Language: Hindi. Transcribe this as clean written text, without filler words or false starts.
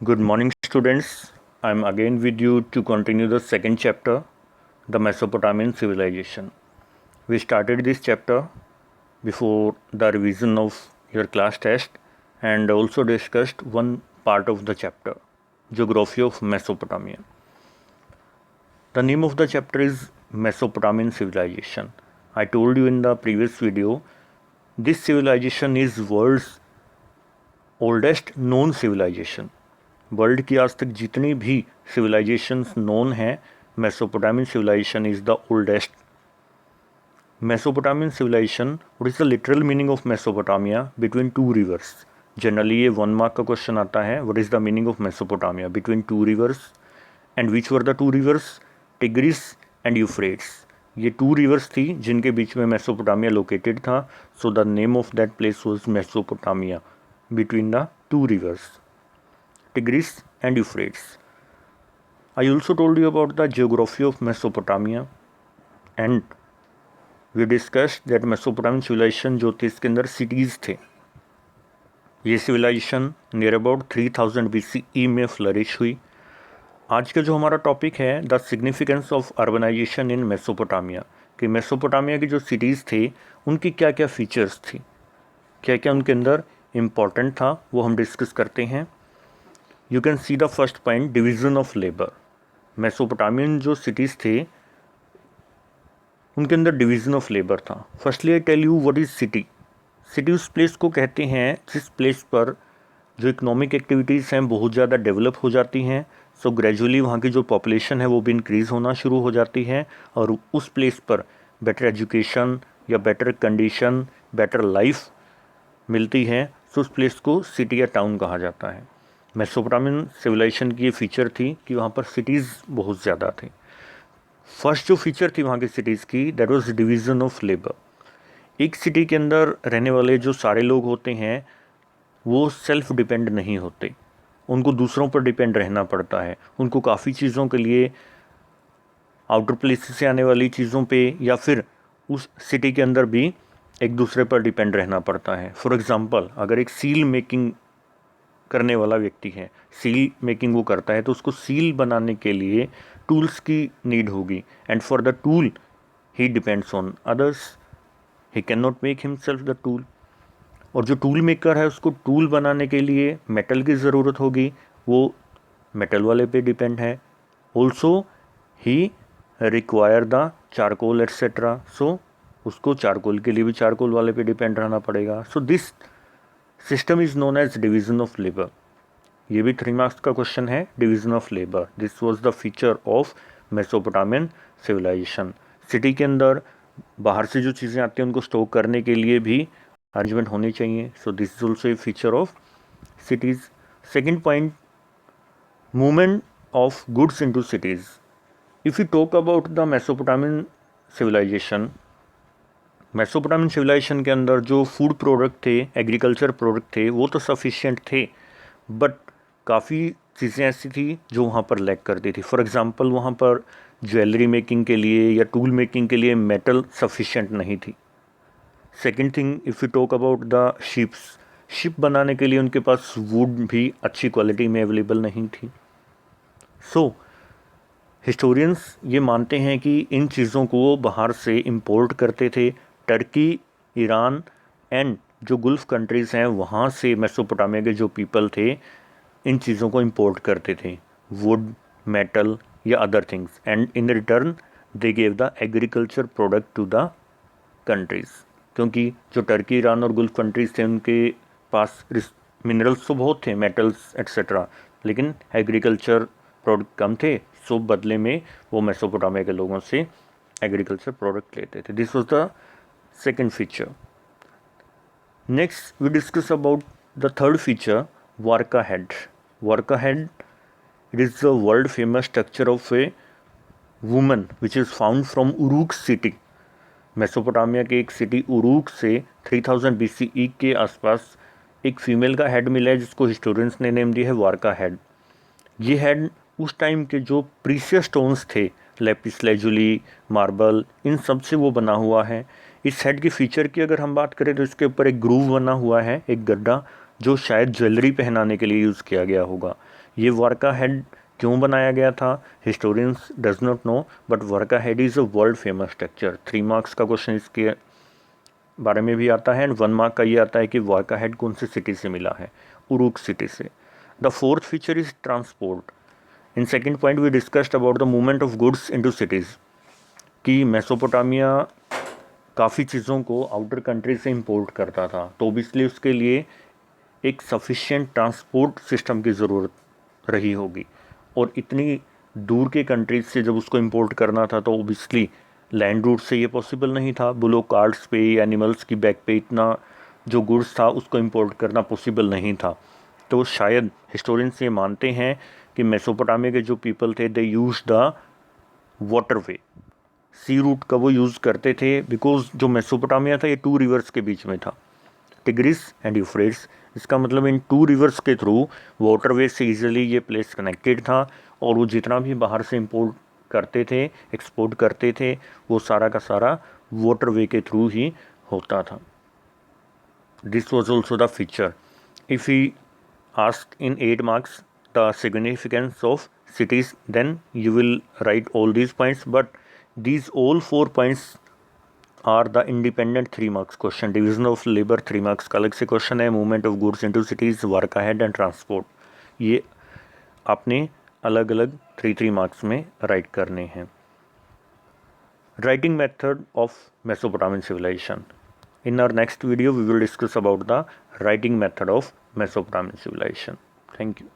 Good morning, students. I'm again with you to continue the second chapter, the Mesopotamian civilization. We started this chapter before the revision of your class test and also discussed one part of the chapter, Geography of Mesopotamia. The name of the chapter is Mesopotamian civilization. I told you in the previous video, this civilization is world's oldest known civilization. World की आज तक जितनी भी सिविलाइजेशंस नोन हैं, Mesopotamian civilisation is the oldest. Mesopotamian civilisation, what is the literal meaning of Mesopotamia? Between two rivers. Generally ये 1 मार्क का क्वेश्चन आता है. What is the meaning of Mesopotamia? Between two rivers. And which were the two rivers? Tigris and Euphrates. ये 2 रिवर्स थी जिनके बीच में मेसोपोटामिया लोकेटेड था. So the name of that place was Mesopotamia, between the 2 rivers, Tigris and Euphrates. I also told you about the geography of Mesopotamia and we discussed that Mesopotamian civilization जो थी इसके अंदर cities थे. ये civilization near about 3000 BCE में flourish हुई. आज का जो हमारा टॉपिक है, the significance of urbanisation in Mesopotamia, कि मेसोपोटामिया की जो सिटीज़ थे उनकी क्या क्या फीचर्स थी, क्या क्या उनके अंदर इम्पॉर्टेंट था, वो हम डिस्कस करते हैं. You can see the first point, division of labour. Mesopotamian जो सिटीज़ थे उनके अंदर डिवीज़न ऑफ लेबर था. Firstly I tell you what is city. City उस प्लेस को कहते हैं जिस प्लेस पर जो इकोनॉमिक एक्टिविटीज़ हैं बहुत ज़्यादा डेवलप हो जाती हैं. सो ग्रेजुअली वहाँ की जो पॉपुलेशन है वो भी इंक्रीज़ होना शुरू हो जाती है और उस प्लेस पर बेटर एजुकेशन या बेटर कंडीशन, बेटर लाइफ मिलती है. सो उस प्लेस को सिटी या टाउन कहा जाता है. मेसोपोटामियन सिविलाइजेशन की ये फीचर थी कि वहाँ पर सिटीज़ बहुत ज़्यादा थी. फर्स्ट जो फीचर थी वहाँ की सिटीज़ की, that was division of labour. एक सिटी के अंदर रहने वाले जो सारे लोग होते हैं वो सेल्फ डिपेंड नहीं होते, उनको दूसरों पर डिपेंड रहना पड़ता है. उनको काफ़ी चीज़ों के लिए आउटर प्लेस से आने वाली चीज़ों पे या फिर उस सिटी के अंदर भी एक दूसरे पर डिपेंड रहना पड़ता है. फॉर एग्ज़ाम्पल, अगर एक सील मेकिंग करने वाला व्यक्ति है, सील मेकिंग वो करता है, तो उसको सील बनाने के लिए टूल्स की नीड होगी. And for the tool he depends on others, he can not make himself the tool. और जो टूल मेकर है उसको टूल बनाने के लिए मेटल की ज़रूरत होगी, वो मेटल वाले पे डिपेंड है. Also he require the charcoal et cetera. So उसको चारकोल के लिए भी चारकोल वाले पे डिपेंड रहना पड़ेगा. So this system is known as division of labour. ये भी 3 मार्क्स का क्वेश्चन है, division of labour. This was the feature of Mesopotamian civilisation. City के अंदर बाहर से जो चीज़ें आती हैं उनको स्टोर करने के लिए भी अरेंजमेंट होने चाहिए. So this is also a feature of cities. Second point, movement of goods into cities. If you talk about the Mesopotamian civilisation, Mesopotamian civilisation के अंदर जो फूड प्रोडक्ट थे, एग्रीकल्चर प्रोडक्ट थे, वो तो सफिशिएंट थे, बट काफ़ी चीज़ें ऐसी थी जो वहाँ पर लैक करती थी. फॉर एग्ज़ाम्पल, वहाँ पर ज्वेलरी मेकिंग के लिए या टूल मेकिंग के लिए मेटल सफिशिएंट नहीं थी. Second thing, if you talk about the ships, ship बनाने के लिए उनके पास वुड भी अच्छी क्वालिटी में अवेलेबल नहीं थी. सो हिस्टोरियंस ये मानते हैं कि इन चीज़ों को वो बाहर से इंपोर्ट करते थे. टर्की, ईरान एंड जो गुल्फ कंट्रीज़ हैं वहाँ से मेसोपोटामिया के जो पीपल थे इन चीज़ों को इंपोर्ट करते थे, वुड, मेटल या other things. And in return they gave the agriculture product to the countries. क्योंकि जो टर्की, ईरान और गुल्फ कंट्रीज़ थे उनके पास मिनरल्स तो बहुत थे, मेटल्स एट्सेट्रा, लेकिन एग्रीकल्चर प्रोडक्ट कम थे. सो बदले में वो मेसोपोटामिया के लोगों से एग्रीकल्चर प्रोडक्ट लेते थे. This was the second feature. Next we discuss about the third feature, Warka Head. Warka Head, it is the world famous structure of a woman which is found from Uruk city. Mesopotamia के एक सिटी उरूक से 3000 BCE के आसपास एक फीमेल का हेड मिला है जिसको हिस्टोरियंस ने नेम दिया है वारका हेड. ये हेड उस टाइम के जो प्रीशियस स्टोन्स थे, लेपिस लेजुली, मार्बल, इन सब से वो बना हुआ है. इस हेड के फीचर की अगर हम बात करें तो इसके ऊपर एक ग्रूव बना हुआ है, एक गड्ढा, जो शायद ज्वेलरी पहनाने के लिए यूज़ किया गया होगा. ये वारका हेड क्यों बनाया गया था, historians does not know, but Warka Head is a world famous structure. 3 marks का क्वेश्चन इसके बारे में भी आता है एंड 1 मार्क का ये आता है कि वारका हेड कौन सी सिटी से मिला है, उरुक सिटी से। The fourth feature is transport. In second point we discussed about the movement of goods into cities, कि मेसोपोटामिया काफ़ी चीज़ों को आउटर कंट्री से इंपोर्ट करता था, तो ऑब्वियसली उसके लिए एक सफिशिएंट ट्रांसपोर्ट सिस्टम की ज़रूरत रही होगी। और इतनी दूर के कंट्रीज से जब उसको इंपोर्ट करना था तो ऑब्वियसली लैंड रूट से ये पॉसिबल नहीं था। बुलो कार्ड्स पे, एनिमल्स की बैक पे इतना जो गुड्स था उसको इंपोर्ट करना पॉसिबल नहीं था। तो शायद हिस्टोरियंस ये मानते हैं कि मेसोपोटामिया के जो पीपल थे they use the waterway, sea route का वो यूज़ करते थे, बिकॉज जो मेसोपोटामिया था ये 2 रिवर्स के बीच में था, टिग्रिस एंड यूफ्रेट्स। इसका मतलब इन 2 रिवर्स के थ्रू वाटरवे से इजीली ये प्लेस कनेक्टेड था, और वो जितना भी बाहर से इंपोर्ट करते थे, एक्सपोर्ट करते थे, वो सारा का सारा वाटरवे के थ्रू ही होता था। This was also the feature. If he ask in 8 marks the significance of cities, then you will write all these points, but these all 4 points are the independent 3 marks question. Division of labor 3 marks का अलग से क्वेश्चन है, movement of goods into cities, work ahead and transport, ये आपने अलग अलग 3 मार्क्स में राइट करने हैं। Writing method of Mesopotamian civilisation. In our next video we will discuss about the writing method of Mesopotamian civilization. Thank you.